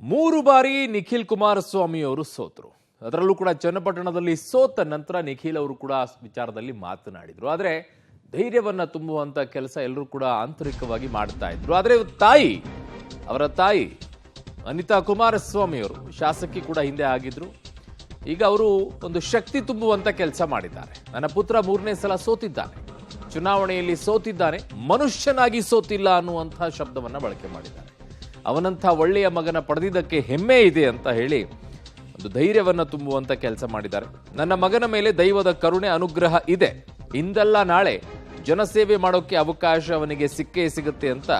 ಮೂರು ಬಾರಿ ನಿಖಿಲ್ ಕುಮಾರಸ್ವಾಮಿ ಅವರು ಸೋತರು. ಅದರಲ್ಲೂ ಕೂಡ ಚನ್ನಪಟ್ಟಣದಲ್ಲಿ ಸೋತ ನಂತರ ನಿಖಿಲ್ ಅವರು ಕೂಡ ವಿಚಾರದಲ್ಲಿ ಮಾತನಾಡಿದ್ರು. ಆದರೆ ಧೈರ್ಯವನ್ನ ತುಂಬುವಂತ ಕೆಲಸ ಎಲ್ಲರೂ ಕೂಡ ಆಂತರಿಕವಾಗಿ ಮಾಡ್ತಾ ಇದ್ರು. ಆದರೆ ಅವರ ತಾಯಿ ಅನಿತಾ ಕುಮಾರಸ್ವಾಮಿ ಅವರು ಶಾಸಕಿ ಕೂಡ ಹಿಂದೆ ಆಗಿದ್ರು. ಈಗ ಅವರು ಒಂದು ಶಕ್ತಿ ತುಂಬುವಂತ ಕೆಲಸ ಮಾಡಿದ್ದಾರೆ. ನನ್ನ ಪುತ್ರ ಮೂರನೇ ಸಲ ಸೋತಿದ್ದಾನೆ, ಚುನಾವಣೆಯಲ್ಲಿ ಸೋತಿದ್ದಾನೆ, ಮನುಷ್ಯನಾಗಿ ಸೋತಿಲ್ಲ ಅನ್ನುವಂತಹ ಶಬ್ದವನ್ನ ಬಳಕೆ ಮಾಡಿದ್ದಾರೆ. ಅವನಂಥ ಒಳ್ಳೆಯ ಮಗನ ಪಡೆದಿದ್ದಕ್ಕೆ ಹೆಮ್ಮೆ ಇದೆ ಅಂತ ಹೇಳಿ ಒಂದು ಧೈರ್ಯವನ್ನ ತುಂಬುವಂತ ಕೆಲಸ ಮಾಡಿದ್ದಾರೆ. ನನ್ನ ಮಗನ ಮೇಲೆ ದೈವದ ಕರುಣೆ ಅನುಗ್ರಹ ಇದೆ, ಇಂದಲ್ಲ ನಾಳೆ ಜನಸೇವೆ ಮಾಡೋಕೆ ಅವಕಾಶ ಅವನಿಗೆ ಸಿಕ್ಕೇ ಸಿಗುತ್ತೆ ಅಂತ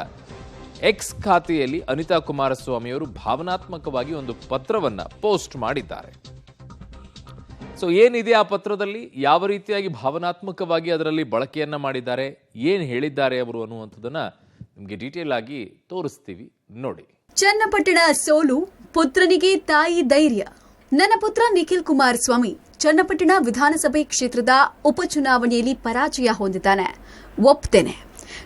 ಎಕ್ಸ್ ಖಾತೆಯಲ್ಲಿ ಅನಿತಾ ಕುಮಾರಸ್ವಾಮಿ ಅವರು ಭಾವನಾತ್ಮಕವಾಗಿ ಒಂದು ಪತ್ರವನ್ನ ಪೋಸ್ಟ್ ಮಾಡಿದ್ದಾರೆ. ಸೊ ಏನಿದೆ ಆ ಪತ್ರದಲ್ಲಿ, ಯಾವ ರೀತಿಯಾಗಿ ಭಾವನಾತ್ಮಕವಾಗಿ ಅದರಲ್ಲಿ ಬಳಕೆಯನ್ನ ಮಾಡಿದ್ದಾರೆ, ಏನ್ ಹೇಳಿದ್ದಾರೆ ಅವರು ಅನ್ನುವಂಥದ್ದನ್ನ ನಿಮಗೆ ಡೀಟೇಲ್ ಆಗಿ ತೋರಿಸ್ತೀವಿ, ನೋಡಿ. ಚನ್ನಪಟ್ಟಣ ಸೋಲು, ಪುತ್ರನಿಗೆ ತಾಯಿ ಧೈರ್ಯ. ನನ್ನ ಪುತ್ರ ನಿಖಿಲ್ ಕುಮಾರಸ್ವಾಮಿ ಚನ್ನಪಟ್ಟಣ ವಿಧಾನಸಭೆ ಕ್ಷೇತ್ರದ ಉಪಚುನಾವಣೆಯಲ್ಲಿ ಪರಾಜಯ ಹೊಂದಿದ್ದಾನೆ. ಒಪ್ತೇನೆ,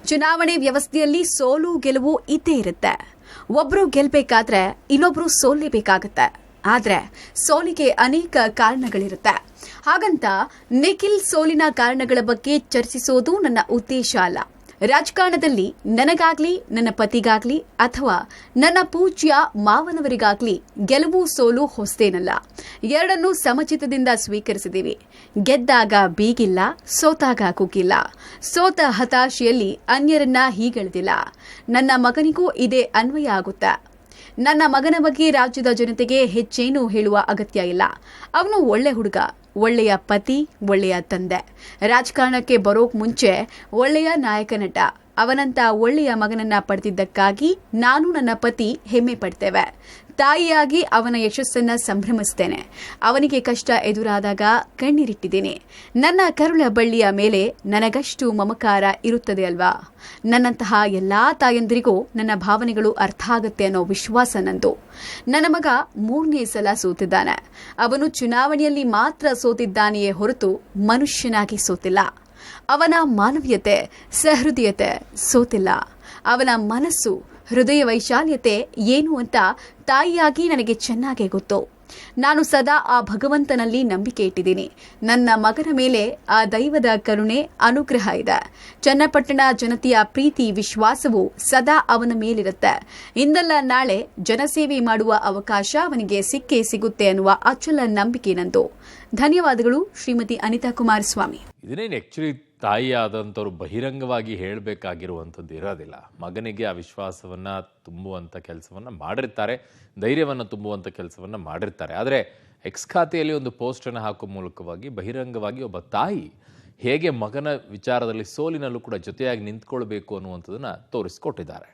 ಚುನಾವಣೆ ವ್ಯವಸ್ಥೆಯಲ್ಲಿ ಸೋಲು ಗೆಲುವು ಇದ್ದೇ ಇರುತ್ತೆ. ಒಬ್ರು ಗೆಲ್ಬೇಕಾದ್ರೆ ಇನ್ನೊಬ್ರು ಸೋಲ್ಲೇಬೇಕಾಗತ್ತೆ. ಆದ್ರೆ ಸೋಲಿಗೆ ಅನೇಕ ಕಾರಣಗಳಿರುತ್ತೆ. ಹಾಗಂತ ನಿಖಿಲ್ ಸೋಲಿನ ಕಾರಣಗಳ ಬಗ್ಗೆ ಚರ್ಚಿಸೋದು ನನ್ನ ಉದ್ದೇಶ ಅಲ್ಲ. ರಾಜಕಾರಣದಲ್ಲಿ ನನಗಾಗ್ಲಿ, ನನ್ನ ಪತಿಗಾಗ್ಲಿ ಅಥವಾ ನನ್ನ ಪೂಜ್ಯ ಮಾವನವರಿಗಾಗ್ಲಿ ಗೆಲುವು ಸೋಲು ಹೊಸದೇನಲ್ಲ. ಎರಡನ್ನೂ ಸಮಚಿತದಿಂದ ಸ್ವೀಕರಿಸಿದ್ದೀವಿ. ಗೆದ್ದಾಗ ಬೀಗಿಲ್ಲ, ಸೋತಾಗ ಕುಗ್ಗಿಲ್ಲ. ಸೋತ ಹತಾಶೆಯಲ್ಲಿ ಅನ್ಯರನ್ನ ಹೀಗೆಳೆದಿಲ್ಲ. ನನ್ನ ಮಗನಿಗೂ ಇದೇ ಅನ್ವಯ ಆಗುತ್ತೆ. ನನ್ನ ಮಗನ ಬಗ್ಗೆ ರಾಜ್ಯದ ಜನತೆಗೆ ಹೆಚ್ಚೇನೂ ಹೇಳುವ ಅಗತ್ಯ ಇಲ್ಲ. ಅವನು ಒಳ್ಳೆ ಹುಡುಗ, ಒಳ್ಳೆಯ ಪತಿ, ಒಳ್ಳೆಯ ತಂದೆ. ರಾಜಕಾರಣಕ್ಕೆ ಬರೋಕ್ ಮುಂಚೆ ಒಳ್ಳೆಯ ನಾಯಕ ನಟ. ಅವನಂತ ಒಳ್ಳೆಯ ಮಗನನ್ನ ಪಡೆದಿದ್ದಕ್ಕಾಗಿ ನಾನು, ನನ್ನ ಪತಿ ಹೆಮ್ಮೆ ಪಡ್ತೇವೆ. ತಾಯಿಯಾಗಿ ಅವನ ಯಶಸ್ಸನ್ನ ಸಂಭ್ರಮಿಸ್ತೇನೆ. ಅವನಿಗೆ ಕಷ್ಟ ಎದುರಾದಾಗ ಕಣ್ಣೀರಿಟ್ಟಿದ್ದೀನಿ. ನನ್ನ ಕರುಳ ಬಳ್ಳಿಯ ಮೇಲೆ ನನಗಷ್ಟು ಮಮಕಾರ ಇರುತ್ತದೆ ಅಲ್ವಾ? ನನ್ನಂತಹ ಎಲ್ಲಾ ತಾಯಂದಿರಿಗೂ ನನ್ನ ಭಾವನೆಗಳು ಅರ್ಥ ಆಗುತ್ತೆ ಅನ್ನೋ ವಿಶ್ವಾಸ ನಂದು. ನನ್ನ ಮಗ ಮೂರನೇ ಸಲ ಸೋತಿದ್ದಾನೆ. ಅವನು ಚುನಾವಣೆಯಲ್ಲಿ ಮಾತ್ರ ಸೋತಿದ್ದಾನೆಯೇ ಹೊರತು ಮನುಷ್ಯನಾಗಿ ಸೋತಿಲ್ಲ. ಅವನ ಮಾನವೀಯತೆ, ಸಹೃದಯತೆ ಸೋತಿಲ್ಲ. ಅವನ ಮನಸ್ಸು, ಹೃದಯ ವೈಶಾಲ್ಯತೆ ಏನು ಅಂತ ತಾಯಿಯಾಗಿ ನನಗೆ ಚೆನ್ನಾಗೇ ಗೊತ್ತು. ನಾನು ಸದಾ ಆ ಭಗವಂತನಲ್ಲಿ ನಂಬಿಕೆ ಇಟ್ಟಿದ್ದೀನಿ. ನನ್ನ ಮಗನ ಮೇಲೆ ಆ ದೈವದ ಕರುಣೆ ಅನುಗ್ರಹ ಇದೆ. ಚನ್ನಪಟ್ಟಣ ಜನತೆಯ ಪ್ರೀತಿ, ವಿಶ್ವಾಸವು ಸದಾ ಅವನ ಮೇಲಿರುತ್ತೆ. ಇಂದಲ್ಲ ನಾಳೆ ಜನಸೇವೆ ಮಾಡುವ ಅವಕಾಶ ಅವನಿಗೆ ಸಿಕ್ಕೇ ಸಿಗುತ್ತೆ ಅನ್ನುವ ಅಚಲ ನಂಬಿಕೆ ನಂದು. ಧನ್ಯವಾದಗಳು, ಶ್ರೀಮತಿ ಅನಿತಾ ಕುಮಾರಸ್ವಾಮಿ. ಇದನ್ನೇನು ಆಕ್ಚುಲಿ ತಾಯಿ ಆದಂಥವ್ರು ಬಹಿರಂಗವಾಗಿ ಹೇಳಬೇಕಾಗಿರುವಂಥದ್ದು ಇರೋದಿಲ್ಲ. ಮಗನಿಗೆ ಆ ವಿಶ್ವಾಸವನ್ನ ತುಂಬುವಂಥ ಕೆಲಸವನ್ನ ಮಾಡಿರ್ತಾರೆ, ಧೈರ್ಯವನ್ನು ತುಂಬುವಂಥ ಕೆಲಸವನ್ನ ಮಾಡಿರ್ತಾರೆ. ಆದರೆ ಎಕ್ಸ್ ಖಾತೆಯಲ್ಲಿ ಒಂದು ಪೋಸ್ಟನ್ನು ಹಾಕುವ ಮೂಲಕವಾಗಿ ಬಹಿರಂಗವಾಗಿ ಒಬ್ಬ ತಾಯಿ ಹೇಗೆ ಮಗನ ವಿಚಾರದಲ್ಲಿ ಸೋಲಿನಲ್ಲೂ ಕೂಡ ಜೊತೆಯಾಗಿ ನಿಂತ್ಕೊಳ್ಬೇಕು ಅನ್ನುವಂಥದ್ದನ್ನ ತೋರಿಸ್ಕೊಟ್ಟಿದ್ದಾರೆ.